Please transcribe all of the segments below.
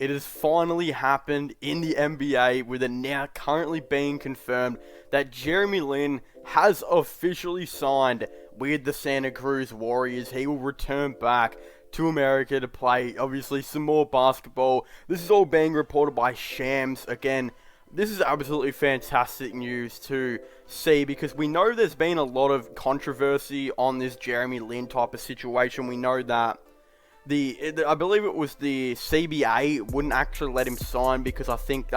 It has finally happened in the NBA, with it now currently being confirmed that Jeremy Lin has officially signed with the Santa Cruz Warriors. He will return back to America to play, obviously, some more basketball. This is all being reported by Shams. Again, this is absolutely fantastic news to see, because we know there's been a lot of controversy on this Jeremy Lin type of situation. We know that I believe it was the CBA wouldn't actually let him sign because I think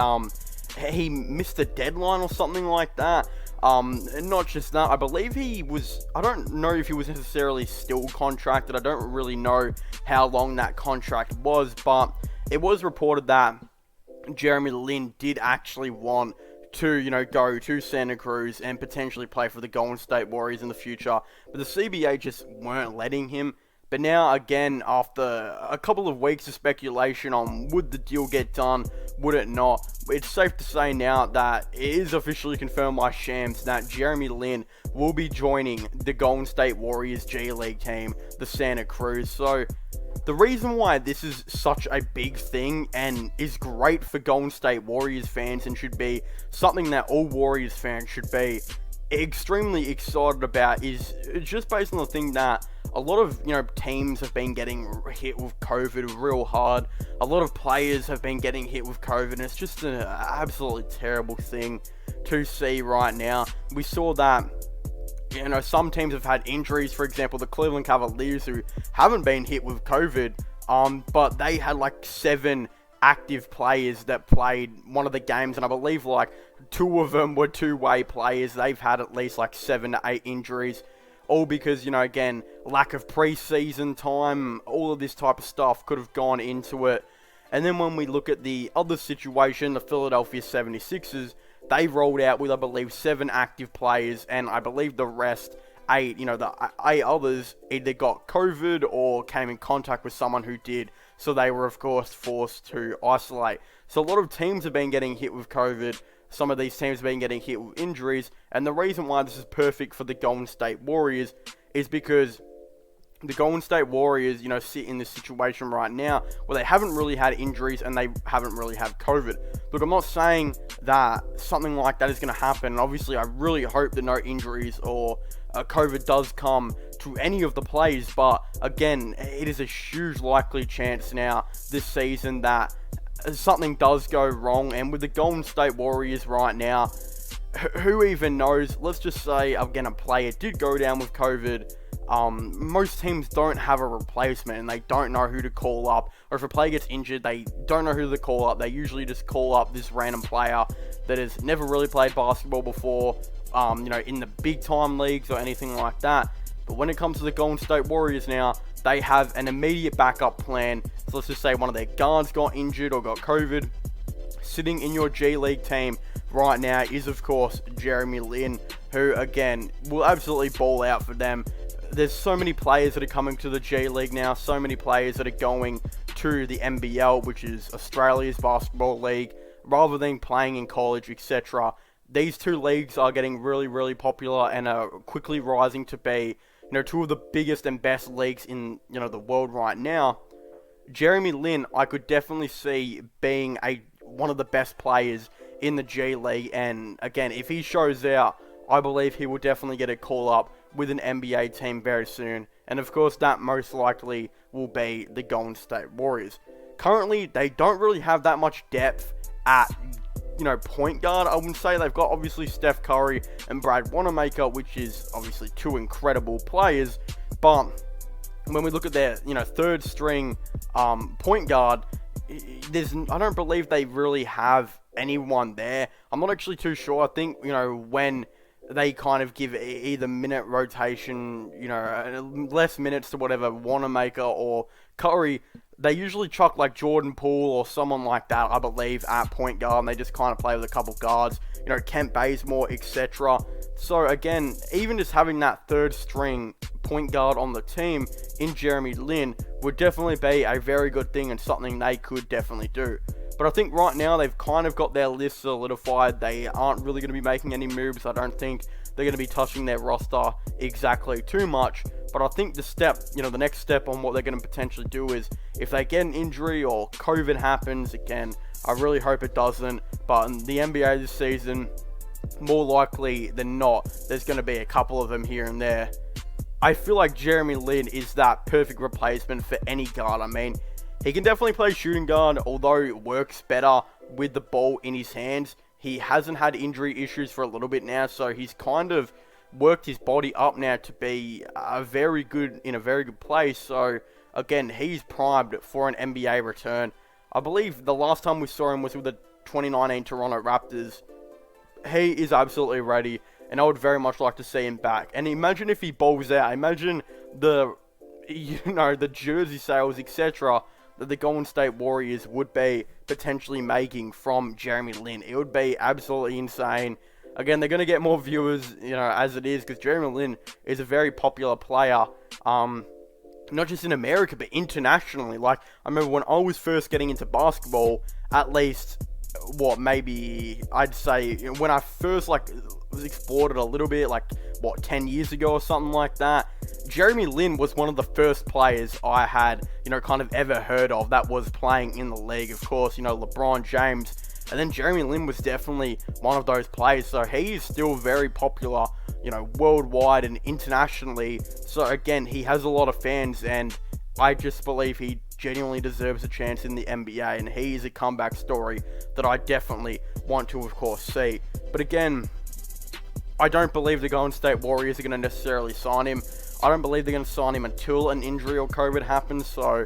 he missed a deadline or something like that. And not just that, I believe I don't know if he was necessarily still contracted. I don't really know how long that contract was, but it was reported that Jeremy Lin did actually want to, go to Santa Cruz and potentially play for the Golden State Warriors in the future, but the CBA just weren't letting him. But now, again, after a couple of weeks of speculation on would the deal get done, would it not, it's safe to say now that it is officially confirmed by Shams that Jeremy Lin will be joining the Golden State Warriors G League team, the Santa Cruz. So the reason why this is such a big thing and is great for Golden State Warriors fans, and should be something that all Warriors fans should be extremely excited about, is just based on the thing that a lot of, teams have been getting hit with COVID real hard. A lot of players have been getting hit with COVID, and it's just an absolutely terrible thing to see right now. We saw that, some teams have had injuries. For example, the Cleveland Cavaliers, who haven't been hit with COVID, but they had like 7 active players that played one of the games, and I believe like 2 of them were two-way players. They've had at least like 7 to 8 injuries. All because, again, lack of preseason time, all of this type of stuff could have gone into it. And then when we look at the other situation, the Philadelphia 76ers, they rolled out with, I believe, 7 active players, and I believe the rest, 8, the 8 others either got COVID or came in contact with someone who did. So they were, of course, forced to isolate. So a lot of teams have been getting hit with COVID. Some of these teams have been getting hit with injuries, and the reason why this is perfect for the Golden State Warriors is because the Golden State Warriors, sit in this situation right now where they haven't really had injuries and they haven't really had COVID. Look, I'm not saying that something like that is going to happen, and obviously I really hope that no injuries or COVID does come to any of the players, but again, it is a huge likely chance now this season that something does go wrong. And with the Golden State Warriors right now, who even knows? Let's just say, again, a player did go down with COVID. Most teams don't have a replacement, and they don't know who to call up. Or if a player gets injured, they don't know who to call up. They usually just call up this random player that has never really played basketball before, in the big time leagues or anything like that. But when it comes to the Golden State Warriors now, they have an immediate backup plan. So let's just say one of their guards got injured or got COVID. Sitting in your G League team right now is, of course, Jeremy Lin, who, again, will absolutely ball out for them. There's so many players that are coming to the G League now, so many players that are going to the NBL, which is Australia's basketball league, rather than playing in college, etc. These 2 leagues are getting really, really popular and are quickly rising to be, 2 of the biggest and best leagues in, the world right now. Jeremy Lin, I could definitely see being one of the best players in the G League, and again, if he shows out, I believe he will definitely get a call up with an NBA team very soon, and of course that most likely will be the Golden State Warriors. Currently, they don't really have that much depth at, point guard. I wouldn't say they've got obviously Steph Curry and Brad Wanamaker, which is obviously 2 incredible players, but when we look at their, third string point guard, I don't believe they really have anyone there. I'm not actually too sure. I think, when they kind of give either minute rotation, less minutes to whatever Wanamaker or Curry, they usually chuck like Jordan Poole or someone like that, I believe, at point guard, and they just kind of play with a couple guards, Kent Bazemore, etc. So again, even just having that third string point guard on the team in Jeremy Lin would definitely be a very good thing and something they could definitely do. But I think right now they've kind of got their list solidified. They aren't really going to be making any moves. I don't think they're going to be touching their roster exactly too much. But I think the next step on what they're going to potentially do is, if they get an injury or COVID happens, again, I really hope it doesn't, but in the NBA this season, more likely than not, there's going to be a couple of them here and there. I feel like Jeremy Lin is that perfect replacement for any guard. I mean, he can definitely play shooting guard, although it works better with the ball in his hands. He hasn't had injury issues for a little bit now, so he's kind of worked his body up now to be in a very good place. So again, he's primed for an NBA return. I believe the last time we saw him was with the 2019 Toronto Raptors. He is absolutely ready, and I would very much like to see him back. And imagine if he balls out. Imagine the jersey sales, etc., that the Golden State Warriors would be potentially making from Jeremy Lin. It would be absolutely insane. Again, they're going to get more viewers, as it is, because Jeremy Lin is a very popular player, not just in America, but internationally. Like, I remember when I was first getting into basketball, at least, maybe, I'd say, when I first, was explored it a little bit, 10 years ago or something like that, Jeremy Lin was one of the first players I had, kind of ever heard of that was playing in the league. Of course, LeBron James. And then Jeremy Lin was definitely one of those players. So he is still very popular, worldwide and internationally. So again, he has a lot of fans, and I just believe he genuinely deserves a chance in the NBA. And he is a comeback story that I definitely want to, of course, see. But again, I don't believe the Golden State Warriors are going to necessarily sign him. I don't believe they're going to sign him until an injury or COVID happens. So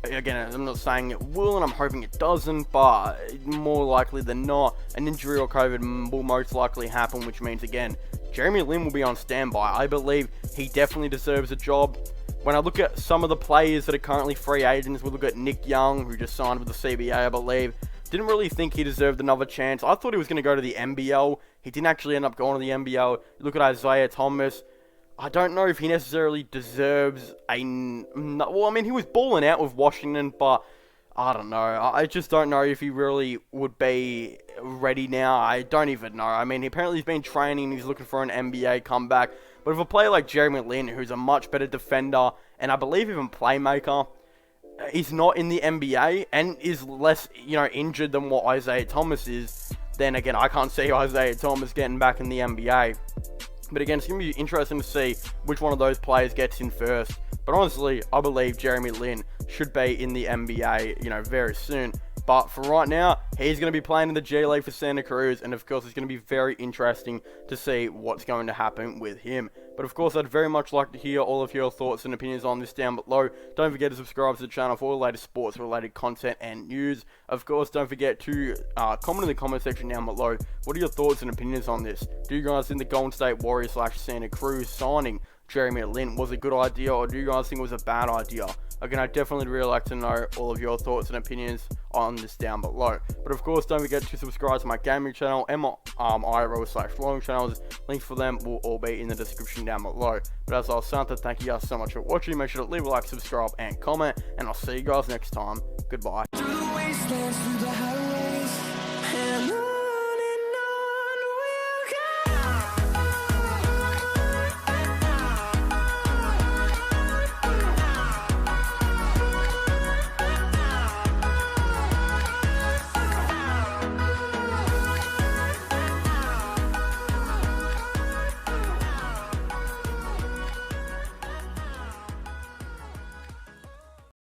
again, I'm not saying it will, and I'm hoping it doesn't, but more likely than not, an injury or COVID will most likely happen, which means, again, Jeremy Lin will be on standby. I believe he definitely deserves a job. When I look at some of the players that are currently free agents, we look at Nick Young, who just signed with the CBA, I believe. Didn't really think he deserved another chance. I thought he was going to go to the NBL. He didn't actually end up going to the NBL. Look at Isaiah Thomas. I don't know if he necessarily deserves he was balling out with Washington, but I don't know. I just don't know if he really would be ready now. I don't even know. I mean, apparently he's been training, he's looking for an NBA comeback. But if a player like Jeremy Lin, who's a much better defender, and I believe even playmaker, is not in the NBA, and is less, injured than what Isaiah Thomas is, then again, I can't see Isaiah Thomas getting back in the NBA. But again, it's going to be interesting to see which one of those players gets in first. But honestly, I believe Jeremy Lin should be in the NBA, very soon. But for right now, he's going to be playing in the G League for Santa Cruz. And of course, it's going to be very interesting to see what's going to happen with him. But of course, I'd very much like to hear all of your thoughts and opinions on this down below. Don't forget to subscribe to the channel for all the latest sports related content and news. Of course, don't forget to comment in the comment section down below. What are your thoughts and opinions on this? Do you guys think the Golden State Warriors / Santa Cruz signing Jeremy Lin was a good idea, or do you guys think it was a bad idea? Again, I'd definitely really like to know all of your thoughts and opinions on this down below. But of course, don't forget to subscribe to my gaming channel and my IRL / channels. Links for them will all be in the description down below. But as I was saying, thank you guys so much for watching. Make sure to leave a like, subscribe, and comment. And I'll see you guys next time. Goodbye.